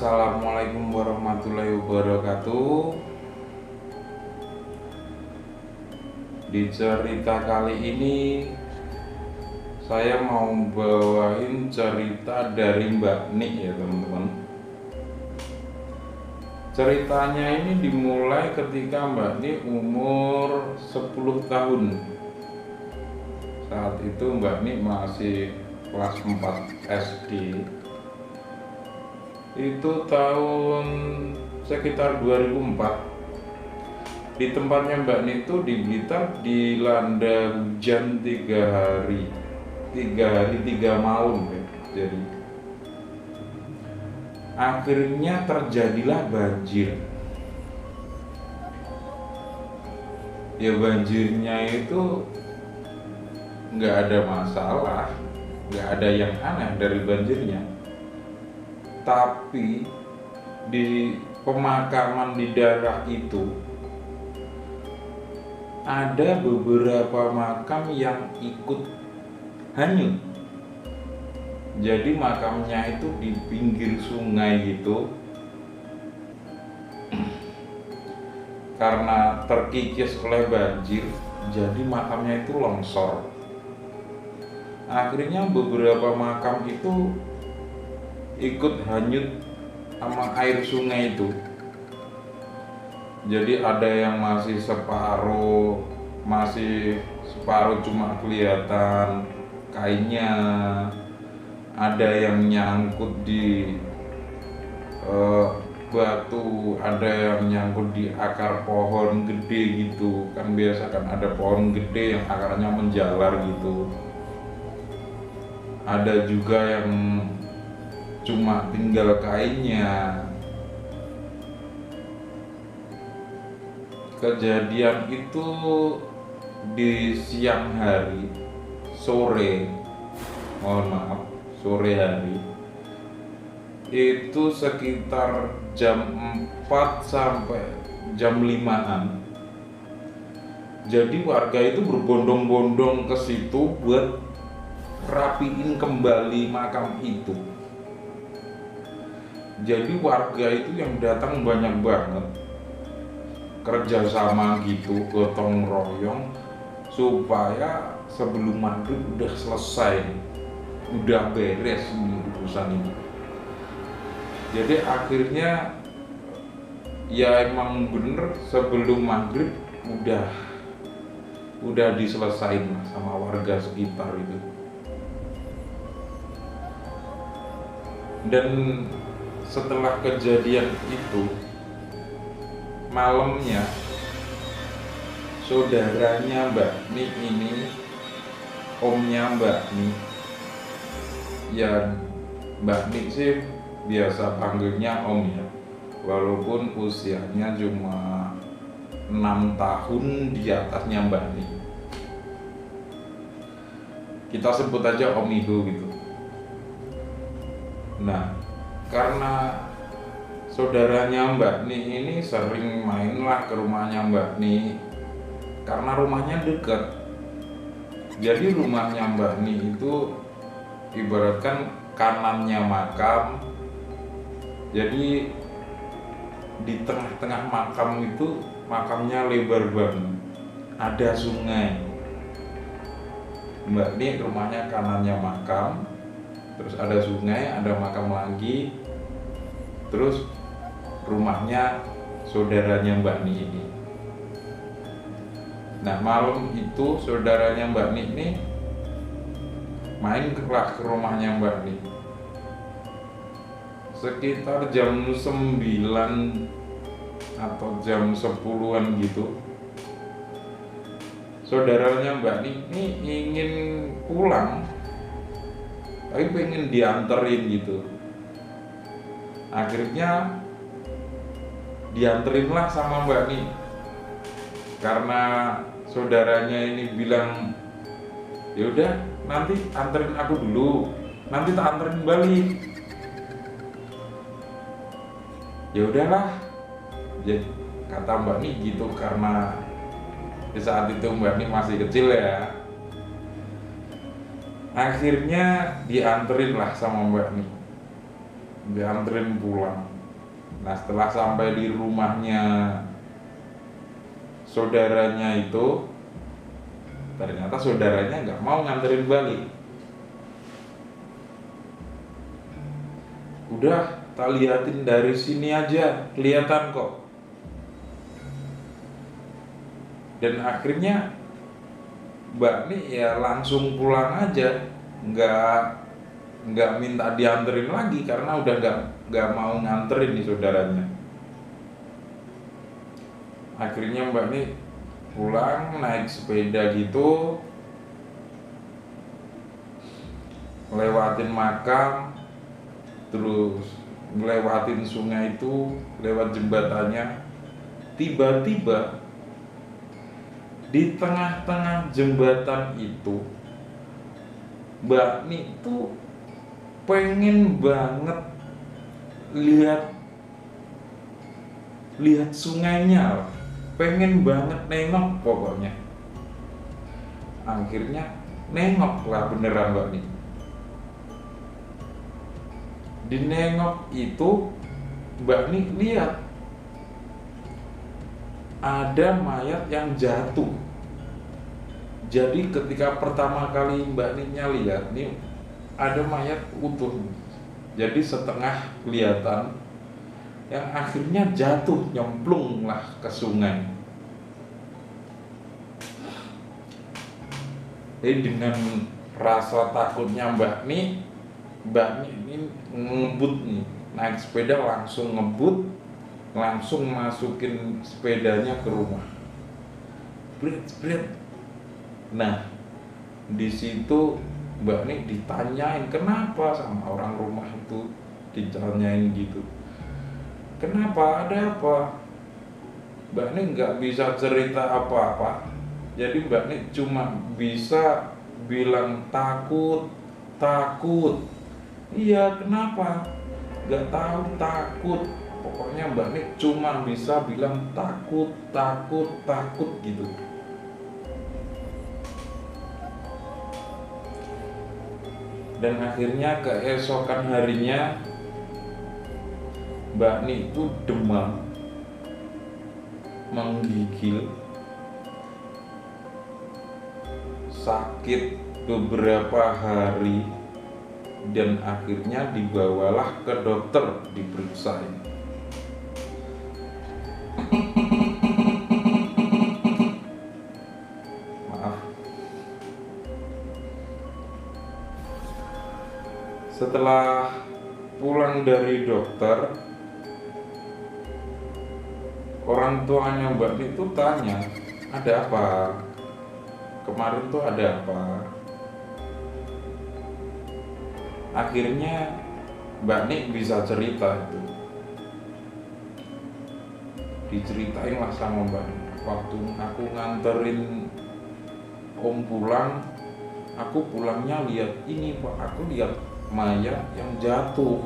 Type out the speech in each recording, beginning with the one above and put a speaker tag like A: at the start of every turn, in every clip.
A: Assalamualaikum warahmatullahi wabarakatuh. Di cerita kali ini saya mau bawain cerita dari Mbak Nik ya teman-teman. Ceritanya ini dimulai ketika Mbak Nik umur 10 tahun. Saat itu Mbak Nik masih kelas 4 SD. Itu tahun sekitar 2004. Di tempatnya Mbak Nik itu di Blitar dilanda hujan 3 hari 3 malam ya. Jadi akhirnya terjadilah banjir. Ya banjirnya itu nggak ada masalah, nggak ada yang aneh dari banjirnya. Tapi di pemakaman di daerah itu ada beberapa makam yang ikut hanyut. Jadi makamnya itu di pinggir sungai gitu. Karena terkikis oleh banjir, jadi makamnya itu longsor. Akhirnya beberapa makam itu ikut hanyut sama air sungai itu. Jadi ada yang masih separuh cuma kelihatan kainnya, ada yang nyangkut di batu, ada yang nyangkut di akar pohon gede gitu kan. Biasa kan ada pohon gede yang akarnya menjalar gitu. Ada juga yang cuma tinggal kainnya. Kejadian itu di siang hari, sore hari itu sekitar jam 4 sampai jam 5-an. Jadi warga itu berbondong-bondong ke situ buat rapiin kembali makam itu. Jadi warga itu yang datang banyak banget, kerjasama gitu, gotong royong supaya sebelum maghrib udah selesai, udah beres urusan ini. Jadi akhirnya ya emang bener sebelum maghrib udah diselesain sama warga sekitar itu. Dan setelah kejadian itu, malamnya saudaranya Mbak Nik ini, omnya Mbak Nik, ya Mbak Nik sih biasa panggilnya om ya, walaupun usianya cuma 6 tahun di atasnya Mbak Nik. Kita sebut aja Om Ido gitu. Nah, karena saudaranya Mbak Nik ini sering mainlah ke rumahnya Mbak Nik, karena rumahnya dekat. Jadi rumahnya Mbak Nik itu ibaratkan kanannya makam. Jadi di tengah-tengah makam itu, makamnya lebar banget, ada sungai. Mbak Nik rumahnya kanannya makam, terus ada sungai, ada makam lagi, terus rumahnya saudaranya Mbak Nik ini. Nah malam itu saudaranya Mbak Nik ini main ke rumahnya Mbak Nik sekitar jam 9 atau jam 10-an gitu. Saudaranya Mbak Nik ini ingin pulang, tapi pengen dianterin gitu. Akhirnya dianterinlah sama Mbak Nik, karena saudaranya ini bilang, ya udah nanti anterin aku dulu, nanti tak anterin balik. Ya udahlah, jadi kata Mbak Nik gitu, karena di saat itu Mbak Nik masih kecil ya. Akhirnya dianterin lah sama Mbak Nik, dianterin pulang. Nah setelah sampai di rumahnya saudaranya itu, ternyata saudaranya nggak mau nganterin balik. Udah, tak liatin dari sini aja, kelihatan kok. Dan akhirnya Mbak nih ya langsung pulang aja, nggak minta dianterin lagi karena udah nggak mau nganterin nih saudaranya. Akhirnya Mbak nih pulang naik sepeda gitu, lewatin makam, terus ngelewatin sungai itu, lewat jembatannya. Tiba-tiba di tengah-tengah jembatan itu Mbak Ni tuh pengen banget lihat sungainya, pengen banget nengok pokoknya. Akhirnya nengok lah beneran Mbak Ni. Di nengok itu Mbak Ni lihat ada mayat yang jatuh. Jadi ketika pertama kali Mbak Ninya lihat nih ada mayat utuh, jadi setengah kelihatan, yang akhirnya jatuh nyemplung lah ke sungai. Jadi dengan rasa takutnya Mbak Ni ini ngebut nih, naik sepeda langsung ngebut, langsung masukin sepedanya ke rumah. Bret. Nah, di situ Mbak Ni ditanyain kenapa sama orang rumah itu, ditanyain gitu. Kenapa? Ada apa? Mbak Ni nggak bisa cerita apa-apa. Jadi Mbak Ni cuma bisa bilang takut. Iya, kenapa? Nggak tahu, takut. Pokoknya Mbak Ni cuma bisa bilang takut gitu. Dan akhirnya keesokan harinya Mbak Ni itu demam, menggigil, sakit beberapa hari, dan akhirnya dibawalah ke dokter diperiksa. Maaf. Setelah pulang dari dokter, orang tuanya Mbak Ni itu tanya, ada apa? Kemarin tuh ada apa? Akhirnya Mbak Ni bisa cerita itu. Diceritain lah sama Mbak Ni. Waktu aku nganterin Om pulang, aku pulangnya lihat ini Pak, aku lihat mayat yang jatuh.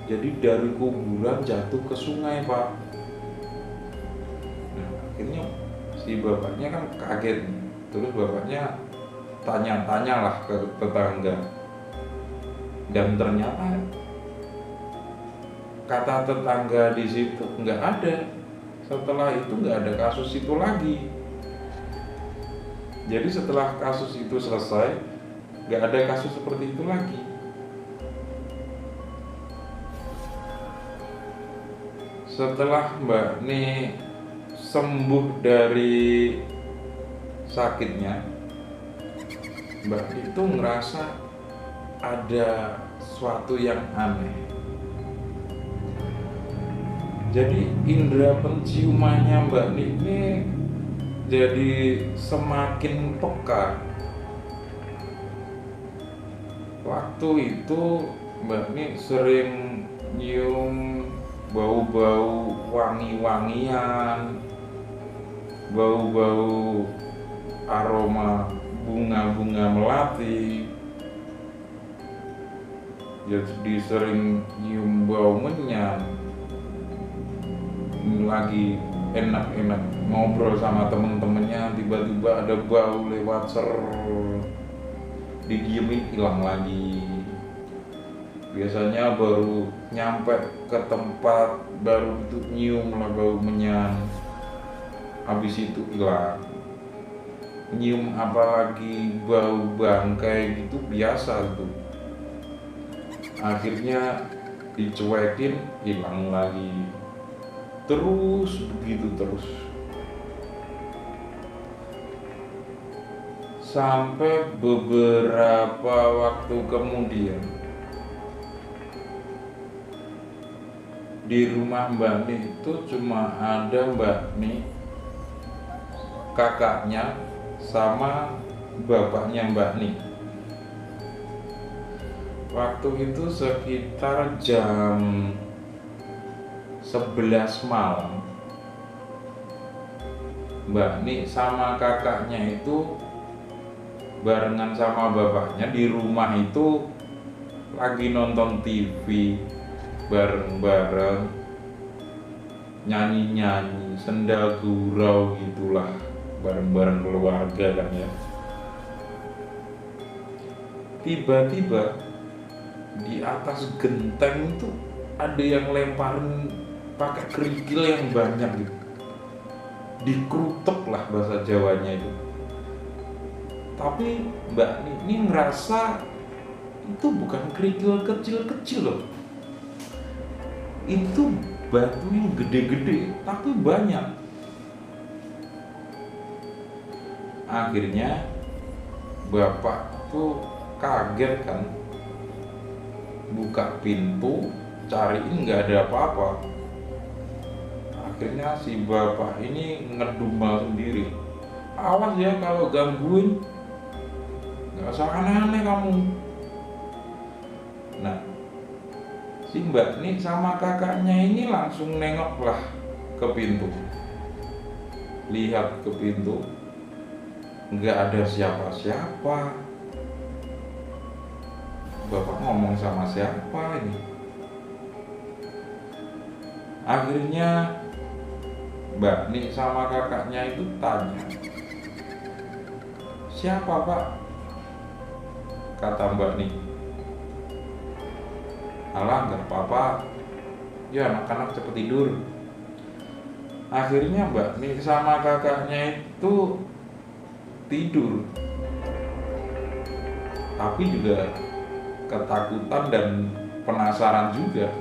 A: Jadi dari kuburan jatuh ke sungai Pak. Nah, akhirnya si bapaknya kan kaget. Terus bapaknya tanya-tanya lah ke tetangga. Dan ternyata kata tetangga di situ nggak ada. Setelah itu nggak ada kasus itu lagi. Jadi setelah kasus itu selesai, nggak ada kasus seperti itu lagi. Setelah Mbak Ni sembuh dari sakitnya, Mbak Ni itu ngerasa ada sesuatu yang aneh. Jadi indera penciumannya Mbak Ni ini jadi semakin peka. Waktu itu Mbak Ni sering nyium bau-bau wangi-wangian, bau-bau aroma bunga-bunga melati. Jadi sering nyium bau menyan, lagi enak-enak ngobrol sama temen-temennya, tiba-tiba ada bau lewat didiemin hilang lagi. Biasanya baru nyampe ke tempat baru itu nyium lah bau menyan, habis itu hilang. Nyium apalagi bau bangkai gitu biasa tuh. Akhirnya dicuekin, hilang lagi. Terus begitu terus. Sampai beberapa waktu kemudian di rumah Mbak Nik itu cuma ada Mbak Nik, kakaknya, sama bapaknya Mbak Nik. Waktu itu sekitar jam 11 malam. Mbak Nik sama kakaknya itu barengan sama bapaknya di rumah itu lagi nonton TV bareng-bareng, nyanyi-nyanyi, senda gurau gitulah, bareng-bareng keluarga kan ya. Tiba-tiba di atas genteng itu ada yang lemparin pakai kerikil yang banyak gitu, dikerutuk lah bahasa Jawanya itu. Tapi Mbak ini ngerasa itu bukan kerikil kecil-kecil loh, itu batu yang gede-gede tapi banyak. Akhirnya bapak tuh kaget kan, buka pintu cariin nggak ada apa-apa. Akhirnya si bapak ini ngedumel sendiri, awas ya kalau gangguin, nggak usah aneh-aneh kamu. Nah, si Mbak Nik sama kakaknya ini langsung nengok lah ke pintu, lihat ke pintu, nggak ada siapa-siapa. Bapak ngomong sama siapa ini? Akhirnya Mbak Nik sama kakaknya itu tanya, siapa Pak? Kata Mbak Nik, alah nggak apa-apa, ya anak-anak cepet tidur. Akhirnya Mbak Nik sama kakaknya itu tidur, tapi juga ketakutan dan penasaran juga.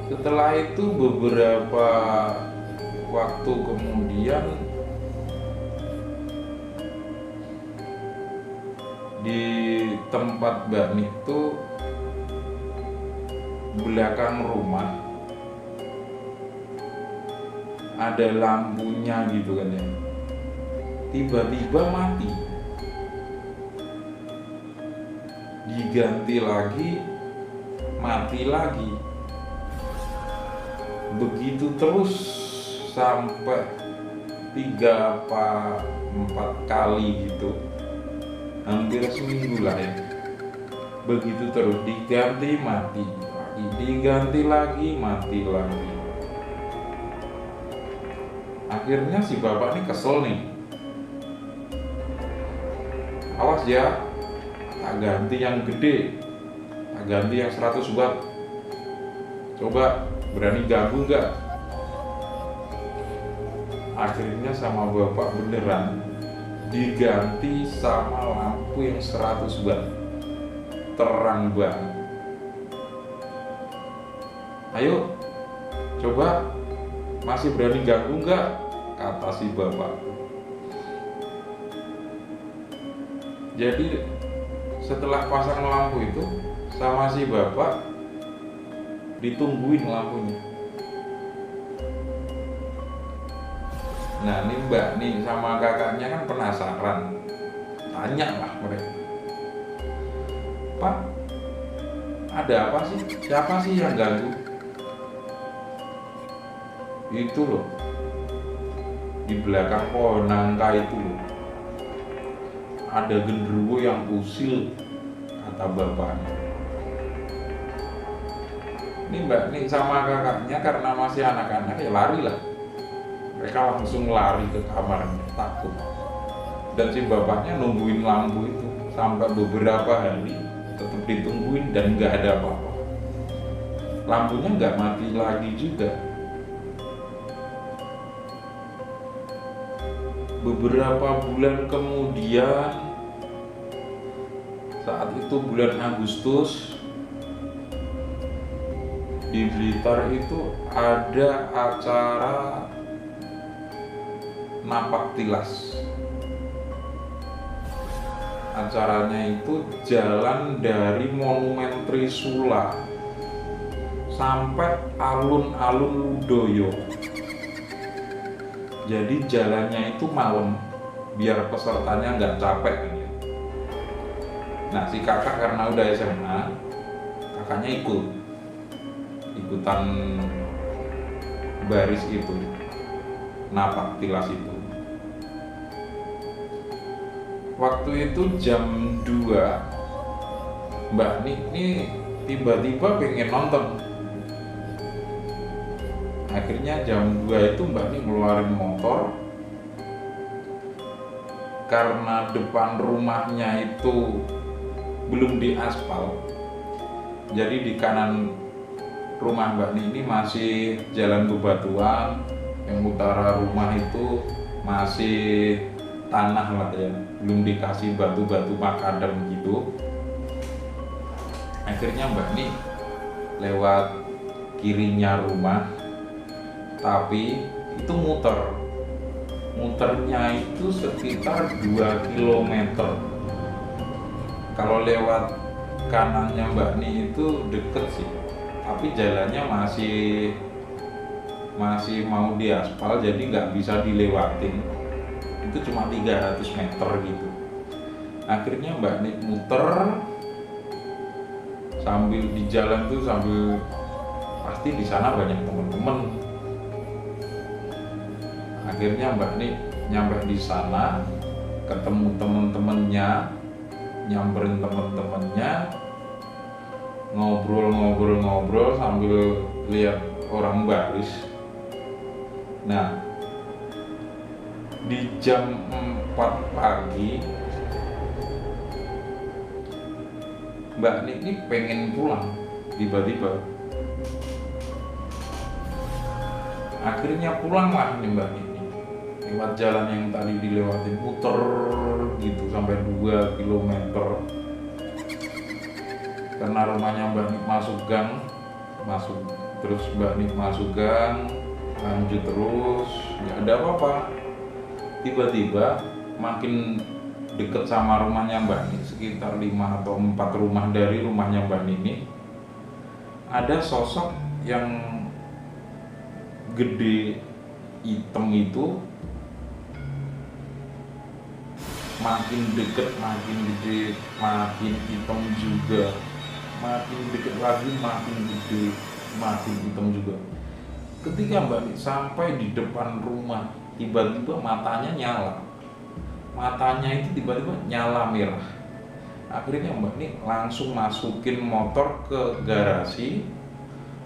A: Setelah itu beberapa waktu kemudian di tempat Mbak Nik itu belakang rumah ada lampunya gitu kan ya, tiba-tiba mati, diganti lagi, mati lagi, begitu terus sampai 3 apa 4 kali gitu, hampir seminggu lah ya. Begitu terus, diganti mati lagi, diganti lagi mati lagi. Akhirnya si bapak ini kesel nih, awas ya, tak ganti yang gede, tak ganti yang 100 watt, coba berani ganggu nggak? Akhirnya sama bapak beneran diganti sama lampu yang 100 watt, terang banget. Ayo coba, masih berani ganggu nggak? Kata si bapak. Jadi setelah pasang lampu itu sama si bapak ditungguin lampunya. Nah ini Mbak nih sama kakaknya kan penasaran, tanya lah mereka, Pak, ada apa sih? Siapa sih yang ganggu? Itu loh, di belakang pohon nangka itu loh, ada genderuwo yang usil, kata bapaknya. Ini Mbak nih sama kakaknya karena masih anak-anak ya lari lah. Mereka langsung lari ke kamarnya, takut. Dan si bapaknya nungguin lampu itu sampai beberapa hari, tetap ditungguin dan nggak ada apa-apa. Lampunya nggak mati lagi juga. Beberapa bulan kemudian, saat itu bulan Agustus, di Blitar itu ada acara napak tilas. Acaranya itu jalan dari Monumen Trisula sampai alun-alun Ludoyo. Jadi jalannya itu malam biar pesertanya nggak capek kan ya. Nah si kakak karena udah SMA, kakaknya ikutan baris itu, napak tilas itu. Waktu itu jam 2, Mbak ini tiba-tiba pengen nonton. Akhirnya jam 2 itu Mbak Ni ngeluarin motor. Karena depan rumahnya itu belum diaspal, jadi di kanan rumah Mbak Ni ini masih jalan bebatuan, yang utara rumah itu masih tanah lah ya, belum dikasih batu-batu makadam gitu. Akhirnya Mbak Ni lewat kirinya rumah, tapi itu muternya itu sekitar 2 km. Kalau lewat kanannya Mbak Ni itu deket sih, tapi jalannya masih mau diaspal, jadi nggak bisa dilewatin. Itu cuma 300 meter gitu. Akhirnya Mbak Ni muter sambil di jalan tuh, sambil pasti di sana banyak temen-temen. Akhirnya Mbak Ni nyampe di sana, ketemu temen-temennya, nyamperin temen-temennya, ngobrol sambil lihat orang baris. Nah, di jam 4 pagi Mbak Ni ini pengen pulang tiba-tiba. Akhirnya pulanglah nih Mbak Ni lewat jalan yang tadi dilewatin, muter gitu sampai 2 km. Karena rumahnya Mbak Ni masuk gang, terus Mbak Ni masuk gang, lanjut terus, nggak ada apa-apa. Tiba-tiba makin deket sama rumahnya Mbak Ni, sekitar 5 atau 4 rumah dari rumahnya Mbak Ni ini, ada sosok yang gede hitam itu, makin deket makin gede, makin hitam juga, makin deket lagi makin gede, makin hitam juga. Ketika Mbak Ni sampai di depan rumah, tiba-tiba matanya itu tiba-tiba nyala merah. Akhirnya Mbak Ni langsung masukin motor ke garasi,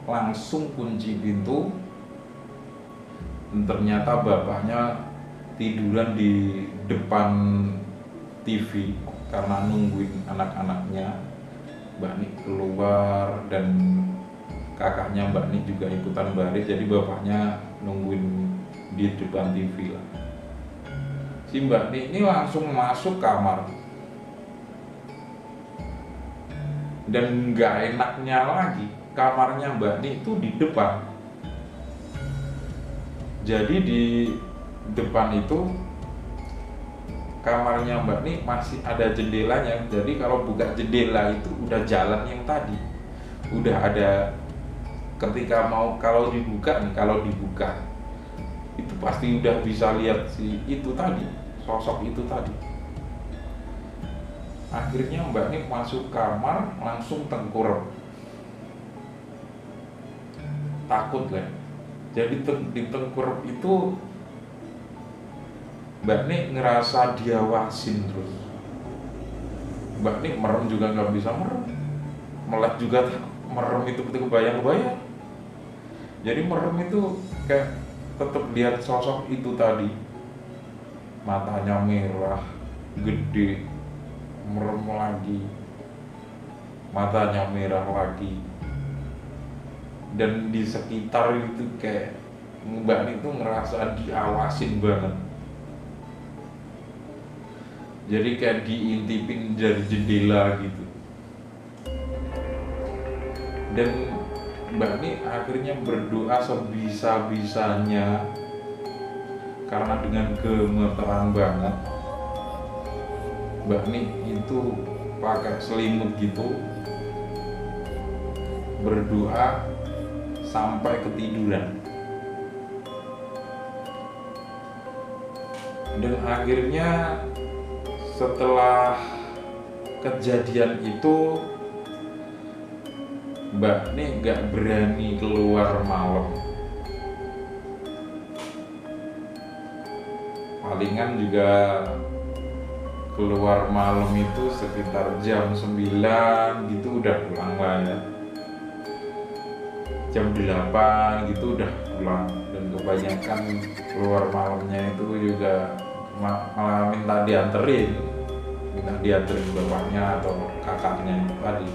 A: langsung kunci pintu. Dan ternyata bapaknya tiduran di depan TV karena nungguin anak-anaknya. Mbak Ni keluar dan kakaknya Mbak Ni juga ikutan baris, jadi bapaknya nungguin di depan TV lah. Si Mbak Ni ini langsung masuk kamar, dan nggak enaknya lagi kamarnya Mbak Ni itu di depan. Jadi di depan itu kamarnya Mbak Ni masih ada jendelanya, jadi kalau buka jendela itu udah jalan yang tadi, udah ada. Ketika kalau dibuka itu pasti udah bisa lihat si itu tadi, sosok itu tadi. Akhirnya Mbak Ni masuk kamar langsung tengkurap, takut lah. Jadi di tengkurap itu Mbak Ni ngerasa diawasin terus. Mbak Ni merem juga nggak bisa merem, melek juga merem itu ketika kebayang-kebayang. Jadi merem itu kayak tetap lihat sosok itu tadi, matanya merah, gede, merem lagi, matanya merah lagi, dan di sekitar itu kayak Mbak Nik tuh ngerasa diawasin banget. Jadi kayak diintipin dari jendela gitu. Dan Mbak Nik akhirnya berdoa sebisa-bisanya, karena dengan gemeteran banget Mbak Nik itu pakai selimut gitu, berdoa sampai ketiduran. Dan akhirnya setelah kejadian itu Mbak Nik gak berani keluar malam. Palingan juga keluar malam itu sekitar jam 9 gitu udah pulang lah ya. Jam 8 gitu udah pulang. Dan kebanyakan keluar malamnya itu juga malah minta dianterin bapaknya atau kakaknya tadi.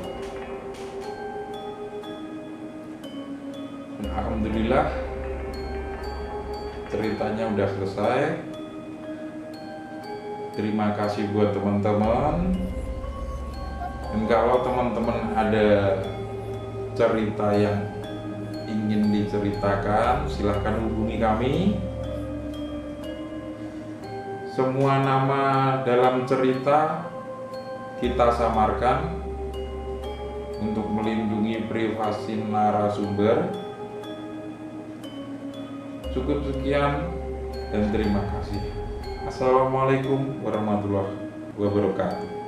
A: Dan alhamdulillah ceritanya udah selesai. Terima kasih buat teman-teman. Dan kalau teman-teman ada cerita yang ingin diceritakan, silahkan hubungi kami. Semua nama dalam cerita kita samarkan untuk melindungi privasi narasumber. Cukup sekian dan terima kasih. Assalamualaikum warahmatullahi wabarakatuh.